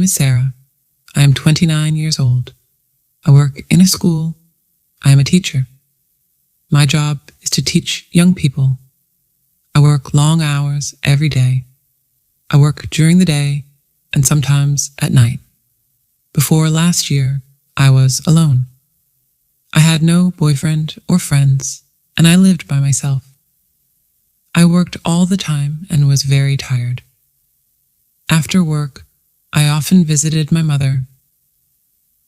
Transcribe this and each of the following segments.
is Sarah. I am 29 years old. I work in a school. I am a teacher. My job is to teach young people. I work long hours every day. I work during the day and sometimes at night. Before last year, I was alone. I had no boyfriend or friends, and I lived by myself. I worked all the time and was very tired. After work, I often visited my mother.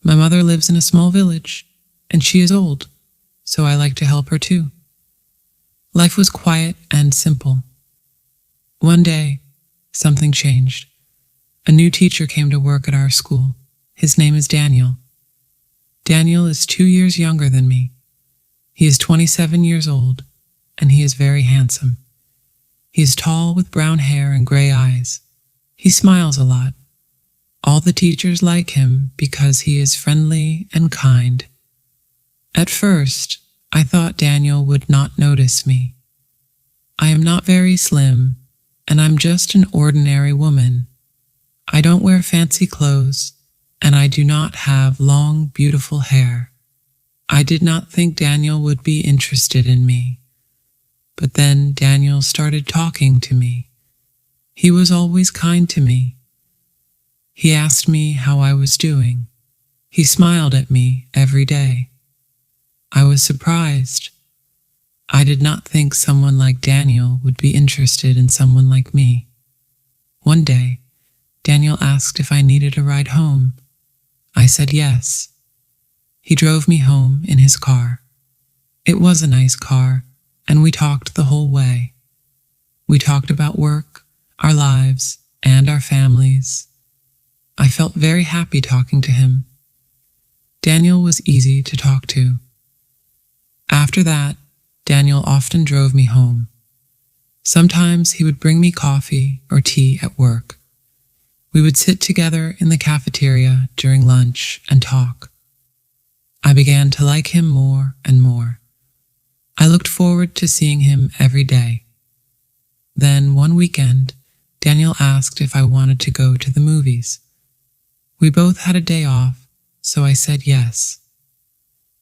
My mother lives in a small village, and she is old, so I like to help her too. Life was quiet and simple. One day, something changed. A new teacher came to work at our school. His name is Daniel. Daniel is 2 years younger than me. He is 27 years old, and he is very handsome. He is tall with brown hair and gray eyes. He smiles a lot. All the teachers like him because he is friendly and kind. At first, I thought Daniel would not notice me. I am not very slim, and I'm just an ordinary woman. I don't wear fancy clothes, and I do not have long, beautiful hair. I did not think Daniel would be interested in me. But then Daniel started talking to me. He was always kind to me. He asked me how I was doing. He smiled at me every day. I was surprised. I did not think someone like Daniel would be interested in someone like me. One day, Daniel asked if I needed a ride home. I said yes. He drove me home in his car. It was a nice car, and we talked the whole way. We talked about work, our lives, and our families. I felt very happy talking to him. Daniel was easy to talk to. After that, Daniel often drove me home. Sometimes he would bring me coffee or tea at work. We would sit together in the cafeteria during lunch and talk. I began to like him more and more. I looked forward to seeing him every day. Then one weekend, Daniel asked if I wanted to go to the movies. We both had a day off, so I said yes.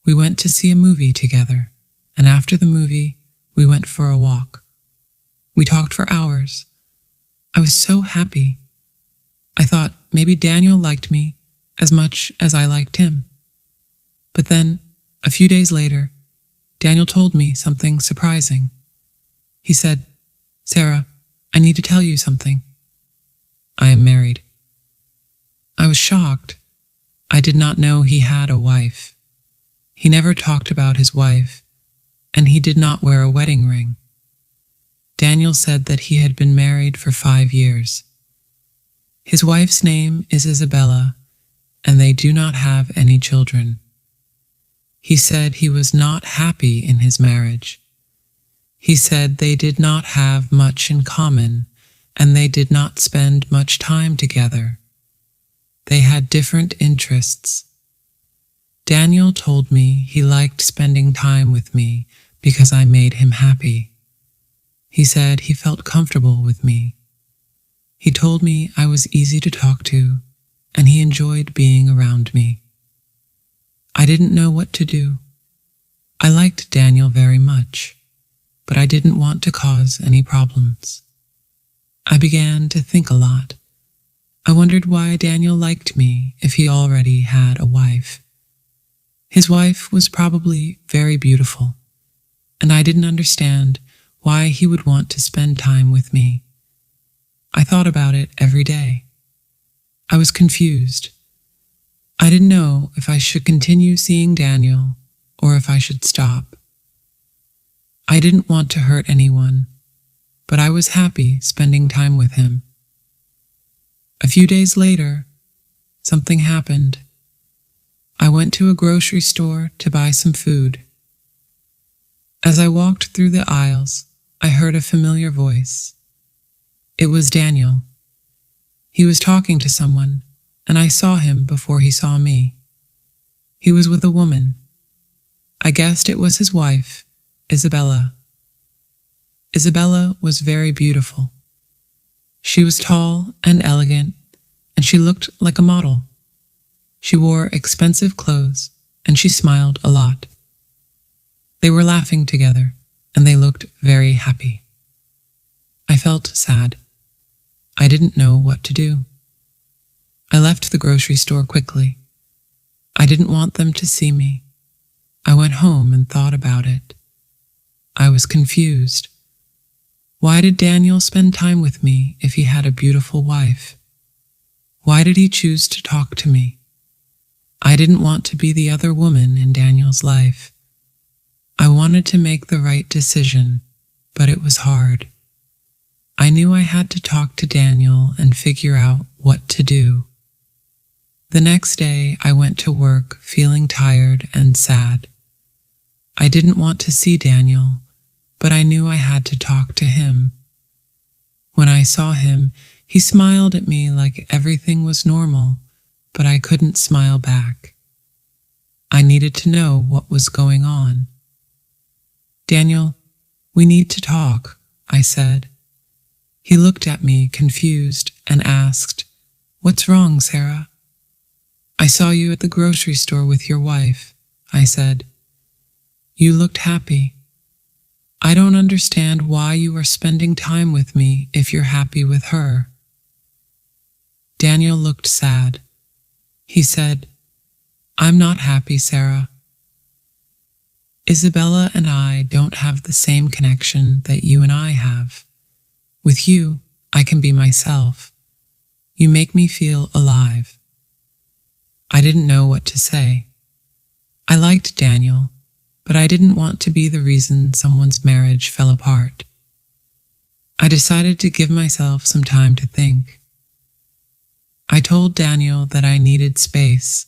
We went to see a movie together, and after the movie, we went for a walk. We talked for hours. I was so happy. I thought maybe Daniel liked me as much as I liked him. But then, a few days later, Daniel told me something surprising. He said, "Sarah, I need to tell you something. I am married." I was shocked. I did not know he had a wife. He never talked about his wife, and he did not wear a wedding ring. Daniel said that he had been married for 5 years. His wife's name is Isabella, and they do not have any children. He said he was not happy in his marriage. He said they did not have much in common, and they did not spend much time together. They had different interests. Daniel told me he liked spending time with me because I made him happy. He said he felt comfortable with me. He told me I was easy to talk to, and he enjoyed being around me. I didn't know what to do. I liked Daniel very much, but I didn't want to cause any problems. I began to think a lot. I wondered why Daniel liked me if he already had a wife. His wife was probably very beautiful, and I didn't understand why he would want to spend time with me. I thought about it every day. I was confused. I didn't know if I should continue seeing Daniel or if I should stop. I didn't want to hurt anyone, but I was happy spending time with him. A few days later, something happened. I went to a grocery store to buy some food. As I walked through the aisles, I heard a familiar voice. It was Daniel. He was talking to someone, and I saw him before he saw me. He was with a woman. I guessed it was his wife, Isabella. Isabella was very beautiful. She was tall and elegant, and she looked like a model. She wore expensive clothes, and she smiled a lot. They were laughing together, and they looked very happy. I felt sad. I didn't know what to do. I left the grocery store quickly. I didn't want them to see me. I went home and thought about it. I was confused. Why did Daniel spend time with me if he had a beautiful wife? Why did he choose to talk to me? I didn't want to be the other woman in Daniel's life. I wanted to make the right decision, but it was hard. I knew I had to talk to Daniel and figure out what to do. The next day, I went to work feeling tired and sad. I didn't want to see Daniel, but I knew I had to talk to him. When I saw him, he smiled at me like everything was normal, but I couldn't smile back. I needed to know what was going on. "Daniel, we need to talk," I said. He looked at me confused and asked, "What's wrong, Sarah?" "I saw you at the grocery store with your wife," I said. "You looked happy. I don't understand why you are spending time with me if you're happy with her." Daniel looked sad. He said, "I'm not happy, Sarah. Isabella and I don't have the same connection that you and I have. With you, I can be myself. You make me feel alive." I didn't know what to say. I liked Daniel, but I didn't want to be the reason someone's marriage fell apart. I decided to give myself some time to think. I told Daniel that I needed space.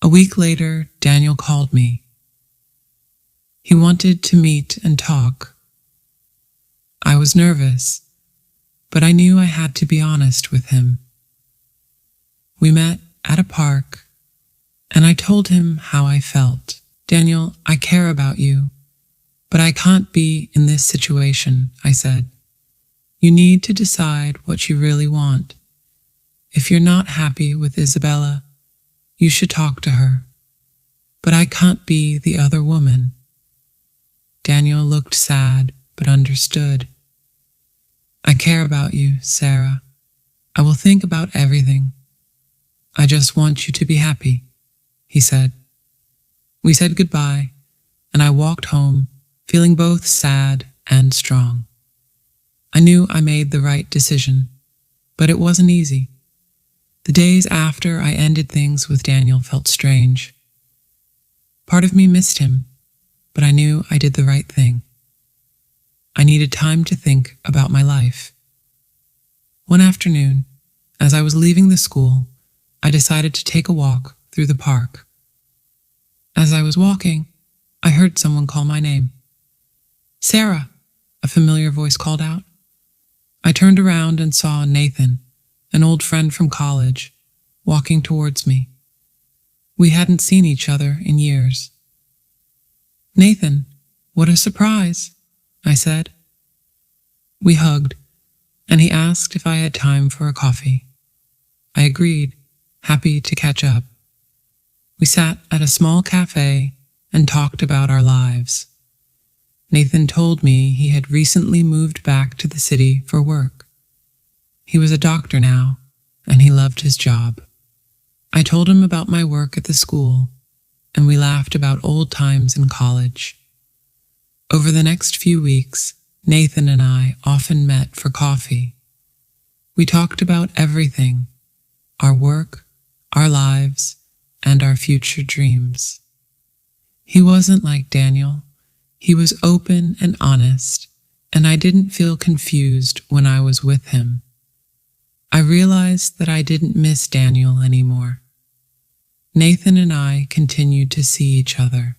A week later, Daniel called me. He wanted to meet and talk. I was nervous, but I knew I had to be honest with him. We met at a park, and I told him how I felt. "Daniel, I care about you, but I can't be in this situation," I said. "You need to decide what you really want. If you're not happy with Isabella, you should talk to her. But I can't be the other woman." Daniel looked sad, but understood. "I care about you, Sarah. I will think about everything. I just want you to be happy," he said. We said goodbye, and I walked home, feeling both sad and strong. I knew I made the right decision, but it wasn't easy. The days after I ended things with Daniel felt strange. Part of me missed him, but I knew I did the right thing. I needed time to think about my life. One afternoon, as I was leaving the school, I decided to take a walk through the park. As I was walking, I heard someone call my name. "Sarah," a familiar voice called out. I turned around and saw Nathan, an old friend from college, walking towards me. We hadn't seen each other in years. "Nathan, what a surprise," I said. We hugged, and he asked if I had time for a coffee. I agreed, happy to catch up. We sat at a small cafe and talked about our lives. Nathan told me he had recently moved back to the city for work. He was a doctor now, and he loved his job. I told him about my work at the school, and we laughed about old times in college. Over the next few weeks, Nathan and I often met for coffee. We talked about everything: our work, our lives, and our future dreams. He wasn't like Daniel. He was open and honest, and I didn't feel confused when I was with him. I realized that I didn't miss Daniel anymore. Nathan and I continued to see each other.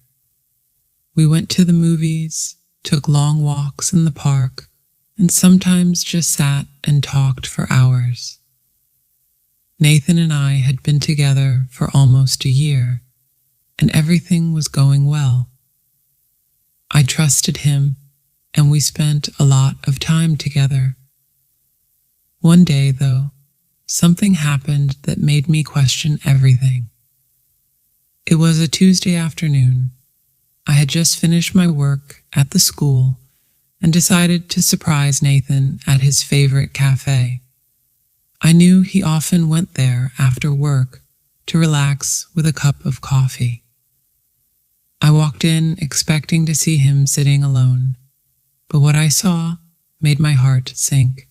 We went to the movies, took long walks in the park, and sometimes just sat and talked for hours. Nathan and I had been together for almost a year, and everything was going well. I trusted him, and we spent a lot of time together. One day, though, something happened that made me question everything. It was a Tuesday afternoon. I had just finished my work at the school and decided to surprise Nathan at his favorite cafe. I knew he often went there after work to relax with a cup of coffee. I walked in expecting to see him sitting alone, but what I saw made my heart sink.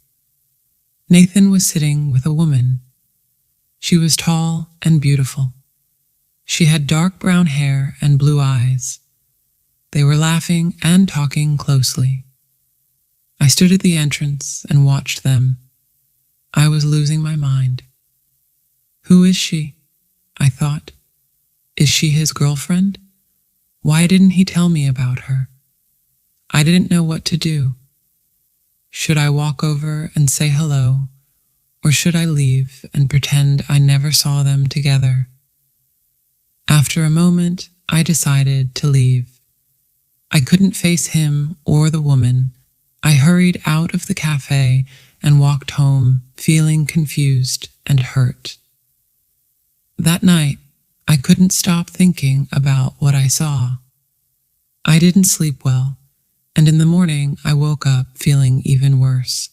Nathan was sitting with a woman. She was tall and beautiful. She had dark brown hair and blue eyes. They were laughing and talking closely. I stood at the entrance and watched them. I was losing my mind. Who is she? I thought. Is she his girlfriend? Why didn't he tell me about her? I didn't know what to do. Should I walk over and say hello, or should I leave and pretend I never saw them together? After a moment, I decided to leave. I couldn't face him or the woman. I hurried out of the cafe and walked home, feeling confused and hurt. That night, I couldn't stop thinking about what I saw. I didn't sleep well, and in the morning I woke up feeling even worse.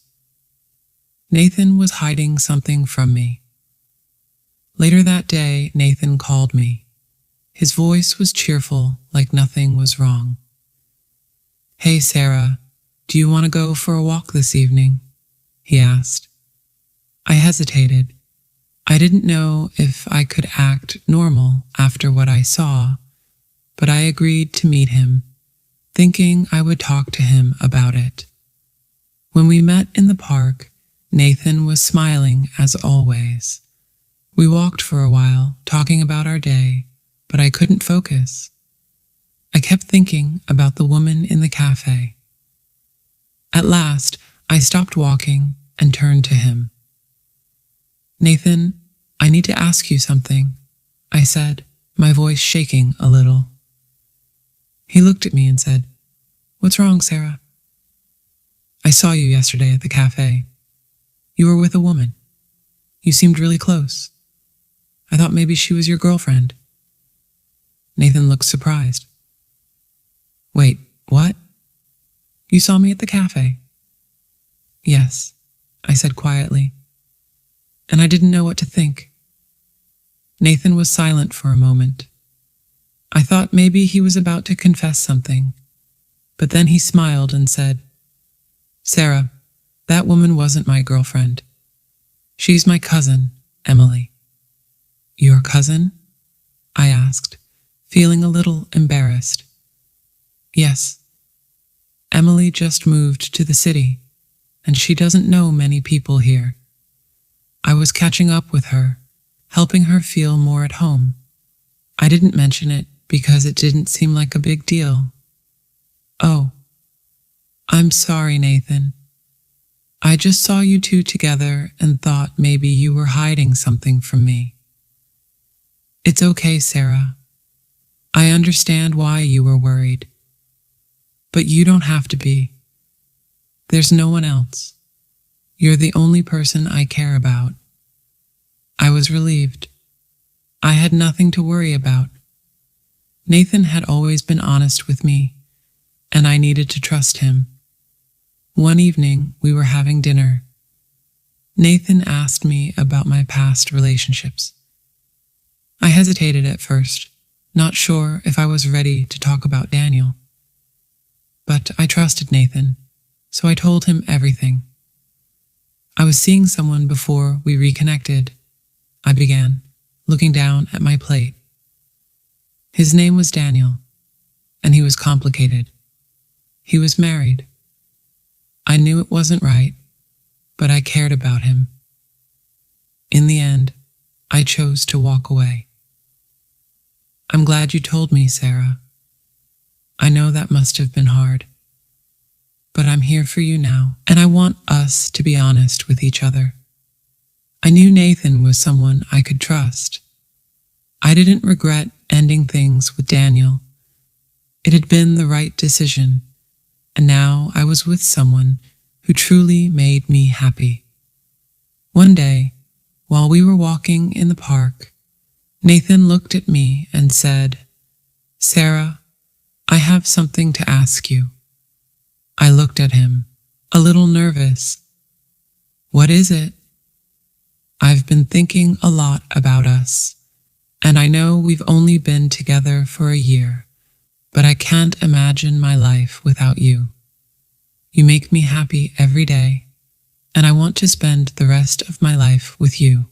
Nathan was hiding something from me. Later that day, Nathan called me. His voice was cheerful, like nothing was wrong. "Hey, Sarah, do you want to go for a walk this evening?" he asked. I hesitated. I didn't know if I could act normal after what I saw, but I agreed to meet him, thinking I would talk to him about it. When we met in the park, Nathan was smiling as always. We walked for a while, talking about our day, but I couldn't focus. I kept thinking about the woman in the cafe. At last, I stopped walking and turned to him. "Nathan, I need to ask you something," I said, my voice shaking a little. He looked at me and said, "What's wrong, Sarah?" "I saw you yesterday at the cafe. You were with a woman. You seemed really close. I thought maybe she was your girlfriend." Nathan looked surprised. "Wait, what? You saw me at the cafe?" "Yes," I said quietly, and I didn't know what to think. Nathan was silent for a moment. I thought maybe he was about to confess something, but then he smiled and said, "Sarah, that woman wasn't my girlfriend. She's my cousin, Emily." "Your cousin?" I asked, feeling a little embarrassed. "Yes. Emily just moved to the city, and she doesn't know many people here. I was catching up with her, helping her feel more at home. I didn't mention it because it didn't seem like a big deal." "Oh, I'm sorry, Nathan. I just saw you two together and thought maybe you were hiding something from me." "It's okay, Sarah. I understand why you were worried. But you don't have to be. There's no one else. You're the only person I care about." I was relieved. I had nothing to worry about. Nathan had always been honest with me, and I needed to trust him. One evening, we were having dinner. Nathan asked me about my past relationships. I hesitated at first, not sure if I was ready to talk about Daniel. But I trusted Nathan, so I told him everything. "I was seeing someone before we reconnected," I began, looking down at my plate. "His name was Daniel, and he was complicated. He was married. I knew it wasn't right, but I cared about him. In the end, I chose to walk away." "I'm glad you told me, Sarah. I know that must have been hard. But I'm here for you now, and I want us to be honest with each other. I knew Nathan was someone I could trust. I didn't regret ending things with Daniel. It had been the right decision, and now I was with someone who truly made me happy. One day, While we were walking in the park, Nathan looked at me and said, "Sarah, I have something to ask you." I looked at him, a little nervous. "What is it?" "I've been thinking a lot about us, and I know we've only been together for a year, but I can't imagine my life without you. You make me happy every day, and I want to spend the rest of my life with you."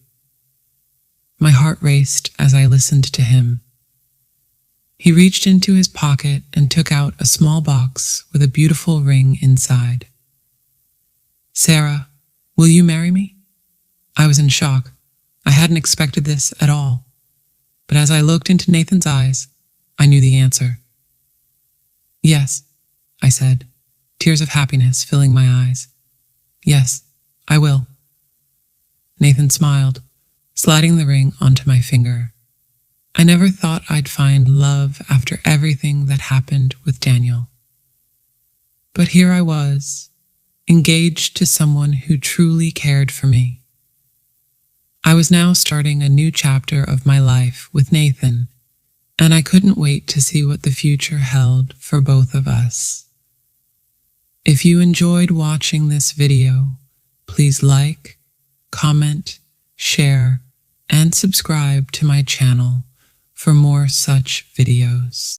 My heart raced as I listened to him. He reached into his pocket and took out a small box with a beautiful ring inside. "Sarah, will you marry me?" I was in shock. I hadn't expected this at all. But as I looked into Nathan's eyes, I knew the answer. "Yes," I said, tears of happiness filling my eyes. "Yes, I will." Nathan smiled, sliding the ring onto my finger. I never thought I'd find love after everything that happened with Daniel. But here I was, engaged to someone who truly cared for me. I was now starting a new chapter of my life with Nathan, and I couldn't wait to see what the future held for both of us. If you enjoyed watching this video, please like, comment, share, and subscribe to my channel for more such videos.